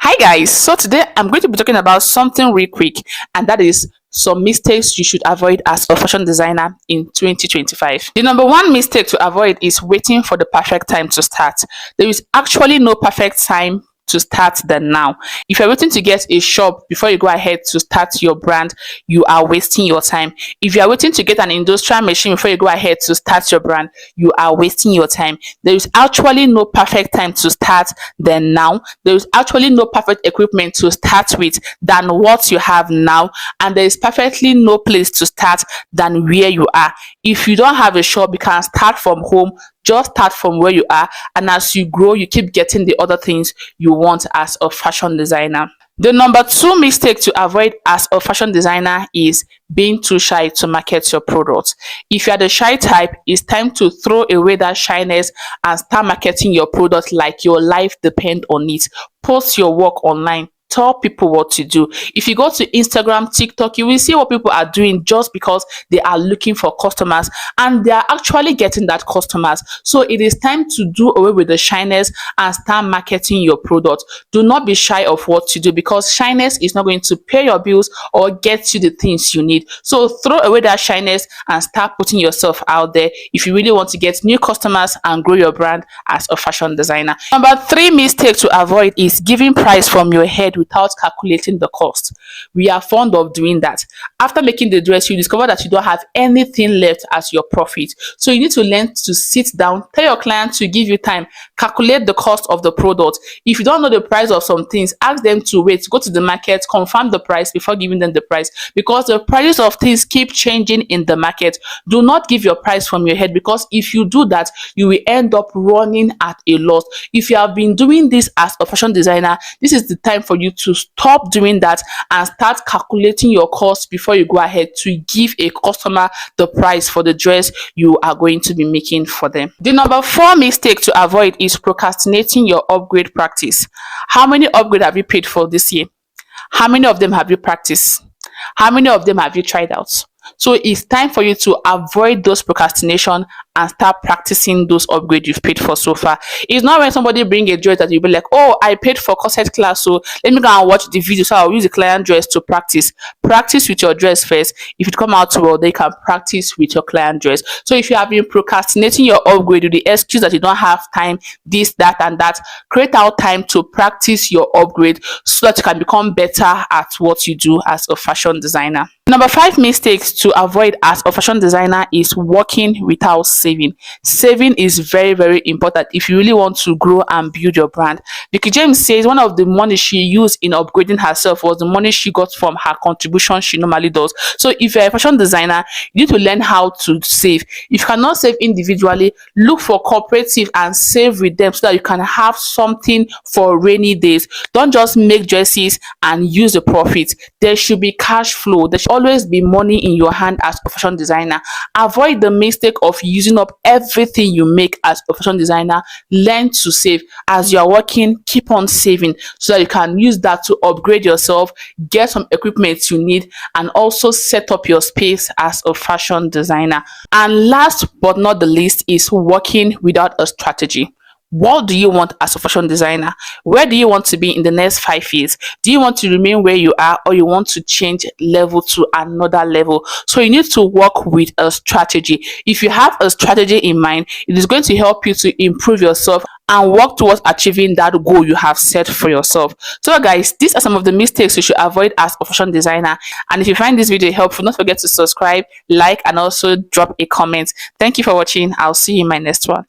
Hi guys, so today I'm going to be talking about something real quick, and that is some mistakes you should avoid as a fashion designer in 2025. The number one mistake to avoid is waiting for the perfect time to start. There is actually no perfect time to start than now. If you're waiting to get a shop before you go ahead to start your brand, you are wasting your time. If you are waiting to get an industrial machine before you go ahead to start your brand, you are wasting your time. There is actually no perfect time to start than now. There is actually no perfect equipment to start with than what you have now, and there is perfectly no place to start than where you are. If you don't have a shop, you can start from home. Just start from where you are, and as you grow, you keep getting the other things you want as a fashion designer. The number two mistake to avoid as a fashion designer is being too shy to market your product. If you are the shy type, it's time to throw away that shyness and start marketing your product like your life depends on it. Post your work online. Tell people what to do. If you go to Instagram, TikTok, you will see what people are doing just because they are looking for customers, and they are actually getting that customers. So it is time to do away with the shyness and start marketing your product. Do not be shy of what to do, because shyness is not going to pay your bills or get you the things you need. So throw away that shyness and start putting yourself out there if you really want to get new customers and grow your brand as a fashion designer. Number three mistake to avoid is giving price from your head without calculating the cost. We are fond of doing that. After making the dress, you discover that you don't have anything left as your profit. So you need to learn to sit down, tell your client to give you time, calculate the cost of the product. If you don't know the price of some things, ask them to wait, go to the market, confirm the price before giving them the price, because the prices of things keep changing in the market. Do not give your price from your head, because if you do that, you will end up running at a loss. If you have been doing this as a fashion designer, this is the time for you to stop doing that and start calculating your costs before you go ahead to give a customer the price for the dress you are going to be making for them. The number four mistake to avoid is procrastinating your upgrade practice. How many upgrades have you paid for this year? How many of them have you practiced? How many of them have you tried out? So it's time for you to avoid those procrastination and start practicing those upgrades you've paid for so far. It's not when somebody bring a dress that you'll be like, oh, I paid for corset class, so let me go and watch the video, so I'll use the client dress to practice. Practice with your dress first. If it come out well, they can practice with your client dress. So if you have been procrastinating your upgrade with the excuse that you don't have time, this, that, and that, create out time to practice your upgrade so that you can become better at what you do as a fashion designer. Number five mistakes to avoid as a fashion designer is working without saving. Saving is very, very important if you really want to grow and build your brand. Vicky James says one of the money she used in upgrading herself was the money she got from her contribution she normally does. So if you're a fashion designer, you need to learn how to save. If you cannot save individually, look for cooperative and save with them so that you can have something for rainy days. Don't just make dresses and use the profit. There should be cash flow. There should always be money in your hand as a fashion designer. Avoid the mistake of using up everything you make as a fashion designer. Learn to save. As you are working, keep on saving so that you can use that to upgrade yourself, get some equipment you need, and also set up your space as a fashion designer. And last but not the least is working without a strategy. What do you want as a fashion designer? Where do you want to be in the next 5 years? Do you want to remain where you are, or you want to change level to another level? So you need to work with a strategy. If you have a strategy in mind, it is going to help you to improve yourself and work towards achieving that goal you have set for yourself. So guys, these are some of the mistakes you should avoid as a fashion designer. And if you find this video helpful, don't forget to subscribe, like, and also drop a comment. Thank you for watching. I'll see you in my next one.